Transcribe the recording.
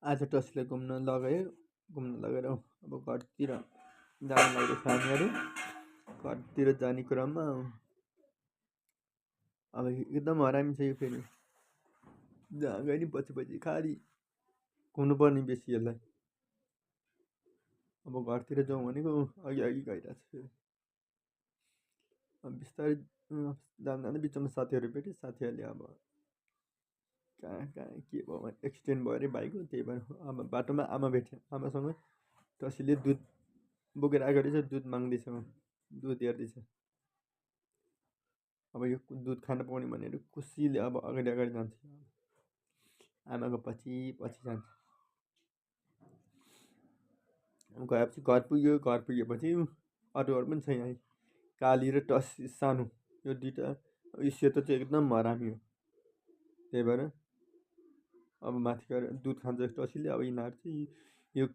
आज टसीलाई घुम्न लगेर अब घरतिर जानु लाग्दैछ हामीहरू। घरतिर जाने क्रममा अब एकदम हरामी छ यो फेरि, जहाँ गए नि पछि पछि खालि घुम्नुपर्ने बेसी यसलाई। अब घरतिर जाउँ भनेको अघि अघि गइरहेको छ फेरि। अब बिस्तारै जाँदा बिचमा साथीहरू भेटेँ, साथीहरूले अब कहाँ कहाँ के भयो एक्सिडेन्ट भयो अरे बाइकको, त्यही भएर अब बाटोमा आमा भेटेँ। आमासँग टसीले दुध बोकेर आएको रहेछ, दुध माग्दैछ, दुध हेर्दैछ। अब यो दुध खान पाउने भनेर खुसीले अब अगाडि अगाडि जान्छ, आमाको पछि पछि जान्छ। गएपछि घर पुग्यो, घर पुगेपछि अरूहरू पनि छ यहाँ, काली र टसी सानो, यो दुइटा। यो सेतो चाहिँ एकदम हरामी हो, त्यही भएर अब माथि गएर दुध खान्छ टसीले। अब यिनीहरू चाहिँ यो